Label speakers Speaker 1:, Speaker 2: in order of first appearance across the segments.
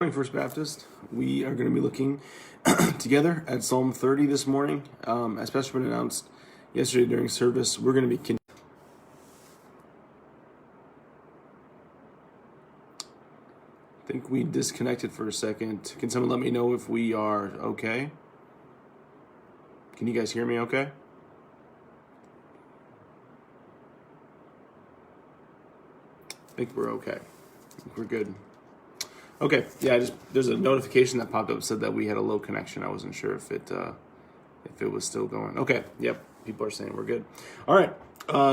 Speaker 1: Morning, First Baptist. We are going to be looking together at Psalm 30 this morning. As Pastor Ben announced yesterday during service, we're going to be. I think we disconnected for a second. Can someone let me know if we are okay? Can you guys hear me okay? I think we're okay. I think we're good. Okay, yeah, there's a notification that popped up that said that we had a low connection. I wasn't sure if it was still going. Okay, yep, people are saying we're good. All right,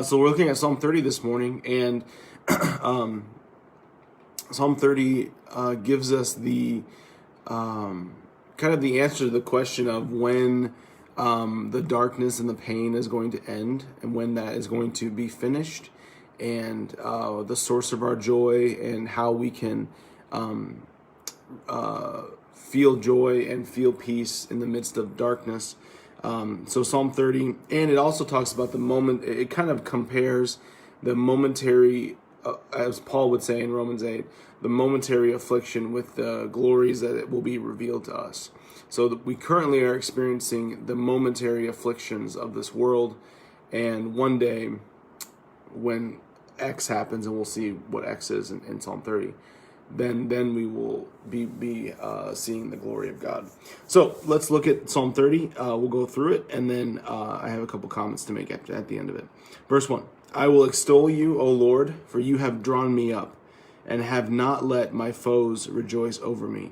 Speaker 1: so we're looking at Psalm 30 this morning, and Psalm 30 gives us the kind of the answer to the question of when the darkness and the pain is going to end, and when that is going to be finished, and the source of our joy, and how we can feel joy and feel peace in the midst of darkness. So Psalm 30, and it also talks about the moment. It kind of compares the momentary, as Paul would say in Romans 8, the momentary affliction with the glories that it will be revealed to us. So that we currently are experiencing the momentary afflictions of this world, and one day when X happens, and we'll see what X is in Psalm 30, then we will be seeing the glory of God. So let's look at Psalm 30. We'll go through it, and then I have a couple comments to make at the end of it. Verse 1, I will extol you, O Lord, for you have drawn me up, and have not let my foes rejoice over me.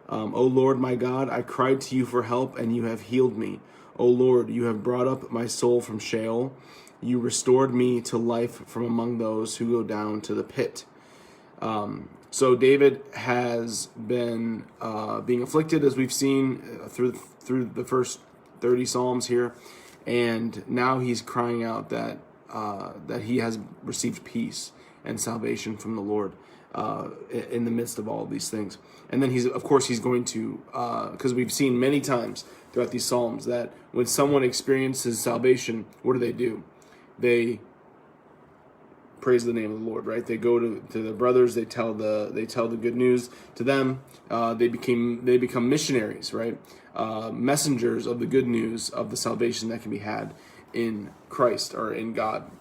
Speaker 1: O Lord my God, I cried to you for help, and you have healed me. O Lord, you have brought up my soul from Sheol. You restored me to life from among those who go down to the pit. So David has been being afflicted, as we've seen through the first 30 Psalms here, and now he's crying out that he has received peace and salvation from the Lord in the midst of all of these things. And then he's going to, because we've seen many times throughout these Psalms that when someone experiences salvation, what do? They praise the name of the Lord, right? They go to their brothers, they tell the good news to them. They become missionaries, right? Messengers of the good news of the salvation that can be had in Christ or in God.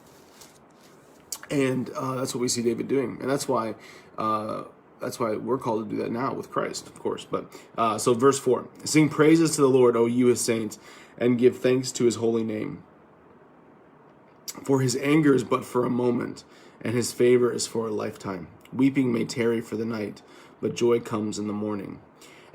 Speaker 1: And that's what we see David doing, and that's why we're called to do that now with Christ, of course. But so verse 4, sing praises to the Lord, O you his saints, and give thanks to his holy name. For his anger is but for a moment, and his favor is for a lifetime. Weeping may tarry for the night, but joy comes in the morning.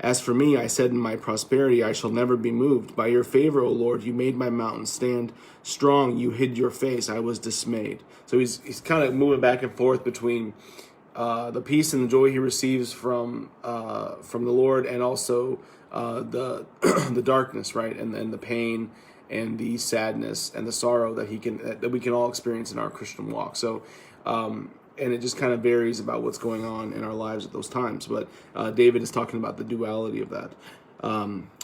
Speaker 1: As for me, I said in my prosperity, I shall never be moved. By your favor, O Lord, you made my mountain stand strong. You hid your face. I was dismayed. So he's kind of moving back and forth between the peace and the joy he receives from the Lord, and also the the darkness, right, and the pain and the sadness and the sorrow that we can all experience in our Christian walk. So, and it just kind of varies about what's going on in our lives at those times. But David is talking about the duality of that.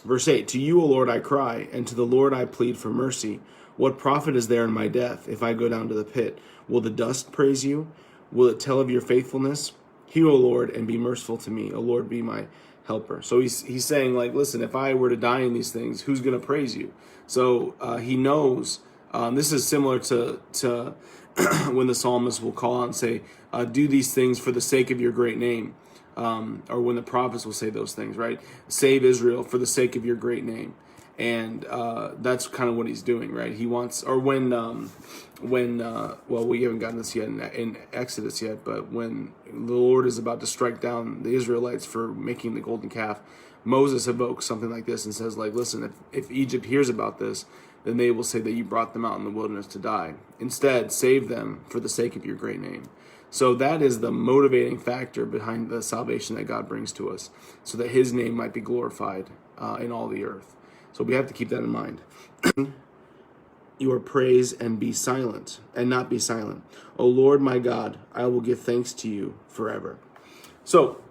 Speaker 1: Verse 8, to you, O Lord, I cry, and to the Lord I plead for mercy. What profit is there in my death if I go down to the pit? Will the dust praise you? Will it tell of your faithfulness? Hear, O Lord, and be merciful to me. O Lord, be my helper. So he's saying, like, listen, if I were to die in these things, who's going to praise you? So he knows. This is similar to when the psalmist will call out and say, do these things for the sake of your great name. Or when the prophets will say those things, right? Save Israel for the sake of your great name. And that's kind of what he's doing, right? He wants, or when we haven't gotten this yet in Exodus yet, but when the Lord is about to strike down the Israelites for making the golden calf, Moses evokes something like this and says, like, listen, if Egypt hears about this, then they will say that you brought them out in the wilderness to die. Instead, save them for the sake of your great name. So that is the motivating factor behind the salvation that God brings to us, so that his name might be glorified in all the earth. So we have to keep that in mind. Your praise and be silent, and not be silent. O Lord my God, I will give thanks to you forever. So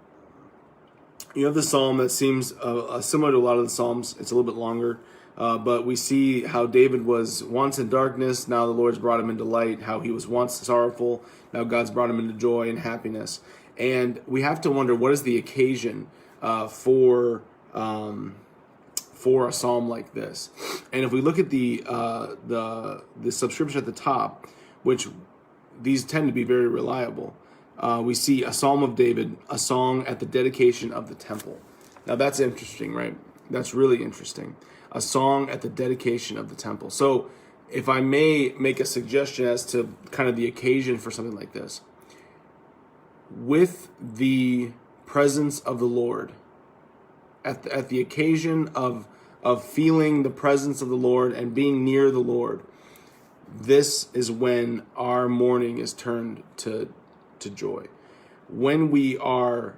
Speaker 1: you have the psalm that seems similar to a lot of the psalms. It's a little bit longer. But we see how David was once in darkness, now the Lord's brought him into light, how he was once sorrowful, now God's brought him into joy and happiness. And we have to wonder, what is the occasion for a psalm like this? And if we look at the subscription at the top, which these tend to be very reliable, we see a Psalm of David, a song at the dedication of the temple. Now that's interesting, right? That's really interesting. A song at the dedication of the temple. So if I may make a suggestion as to kind of the occasion for something like this, with the presence of the Lord, at the occasion of feeling the presence of the Lord and being near the Lord, this is when our mourning is turned to joy. When we are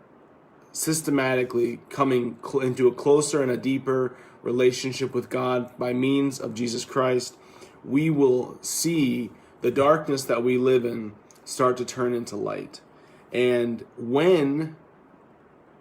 Speaker 1: systematically coming into a closer and a deeper relationship with God by means of Jesus Christ, we will see the darkness that we live in start to turn into light. And when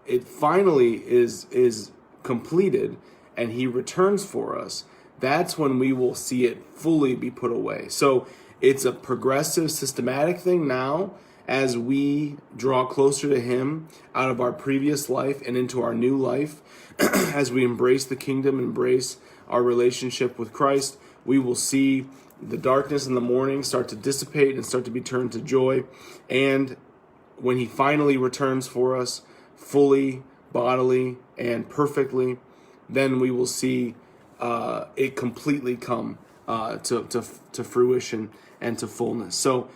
Speaker 1: it finally is completed and he returns for us, that's when we will see it fully be put away. So it's a progressive, systematic thing now as we draw closer to him out of our previous life and into our new life. As we embrace the kingdom, embrace our relationship with Christ, we will see the darkness in the morning start to dissipate and start to be turned to joy. And when he finally returns for us, fully, bodily, and perfectly, then we will see it completely come to fruition and to fullness. So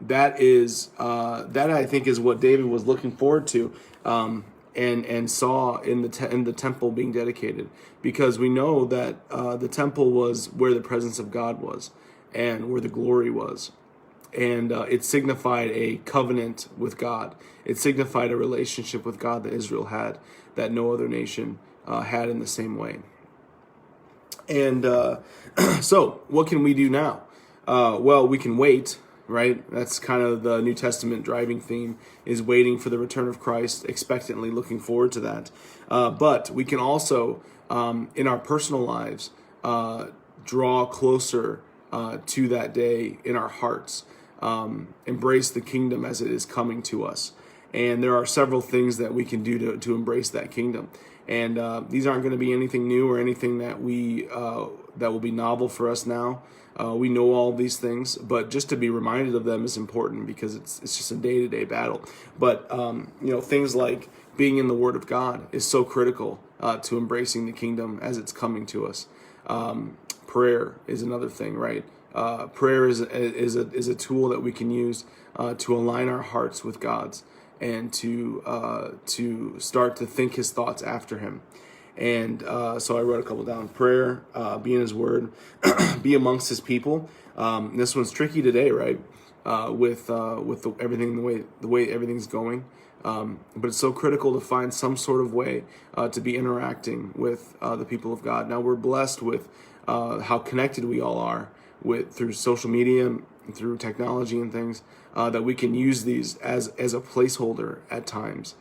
Speaker 1: that I think is what David was looking forward to, and saw in the temple being dedicated, because we know that the temple was where the presence of God was and where the glory was. And it signified a covenant with God. It signified a relationship with God that Israel had, that no other nation had in the same way. And so what can we do now? Well, we can wait, right? That's kind of the New Testament driving theme, is waiting for the return of Christ, expectantly looking forward to that. But we can also, in our personal lives, draw closer to that day in our hearts. Embrace the kingdom as it is coming to us. And there are several things that we can do to embrace that kingdom. And these aren't going to be anything new or anything that that will be novel for us now. We know all these things, but just to be reminded of them is important, because it's just a day-to-day battle. But things like being in the Word of God is so critical to embracing the kingdom as it's coming to us. Prayer is another thing, right? Prayer is a tool that we can use to align our hearts with God's, and to start to think His thoughts after Him. And so I wrote a couple down. Prayer, be in His Word, be amongst His people. This one's tricky today, right? With everything the way everything's going. But it's so critical to find some sort of way to be interacting with the people of God. Now, we're blessed with how connected we all are through social media and through technology and things, that we can use these as a placeholder at times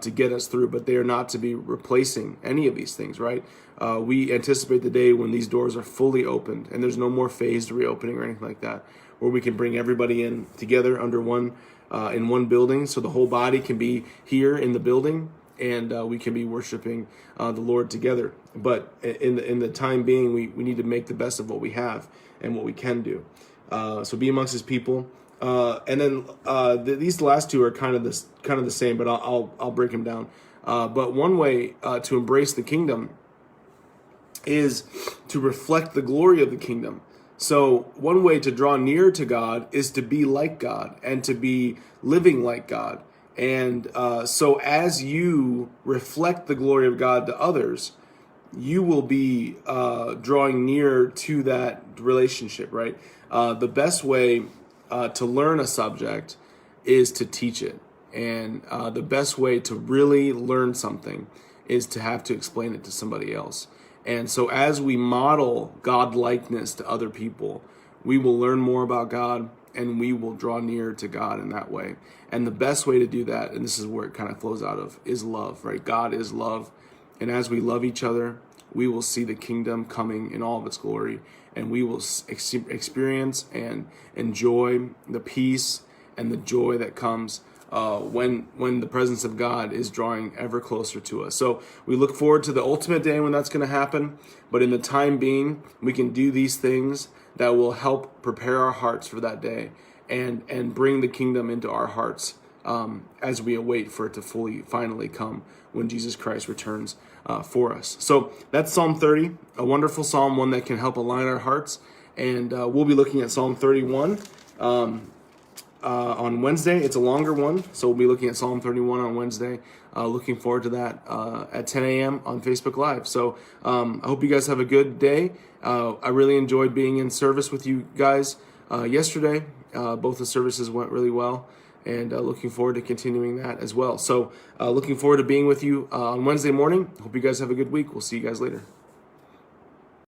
Speaker 1: to get us through, but they are not to be replacing any of these things, right? We anticipate the day when these doors are fully opened and there's no more phased reopening or anything like that, where we can bring everybody in together under one in one building, so the whole body can be here in the building, and we can be worshiping the Lord together. But in the time being, we need to make the best of what we have and what we can do. So be amongst His people, and then these last two are kind of the same, but I'll break them down. But one way to embrace the kingdom is to reflect the glory of the kingdom. So one way to draw near to God is to be like God and to be living like God. And so as you reflect the glory of God to others, you will be drawing near to that relationship, right? The best way to learn a subject is to teach it. And the best way to really learn something is to have to explain it to somebody else. And so as we model God-likeness to other people, we will learn more about God, and we will draw near to God in that way. And the best way to do that, and this is where it kind of flows out of, is love, right? God is love. And as we love each other, we will see the kingdom coming in all of its glory, and we will experience and enjoy the peace and the joy that comes when the presence of God is drawing ever closer to us. So we look forward to the ultimate day when that's going to happen. But in the time being, we can do these things that will help prepare our hearts for that day and bring the kingdom into our hearts as we await for it to finally come when Jesus Christ returns for us. So that's Psalm 30, a wonderful psalm, one that can help align our hearts. And we'll be looking at Psalm 31 on Wednesday. It's a longer one, so we'll be looking at Psalm 31 on Wednesday. Looking forward to that at 10 a.m. on Facebook Live. So I hope you guys have a good day. I really enjoyed being in service with you guys yesterday. Both the services went really well, and looking forward to continuing that as well. So looking forward to being with you on Wednesday morning. Hope you guys have a good week. We'll see you guys later.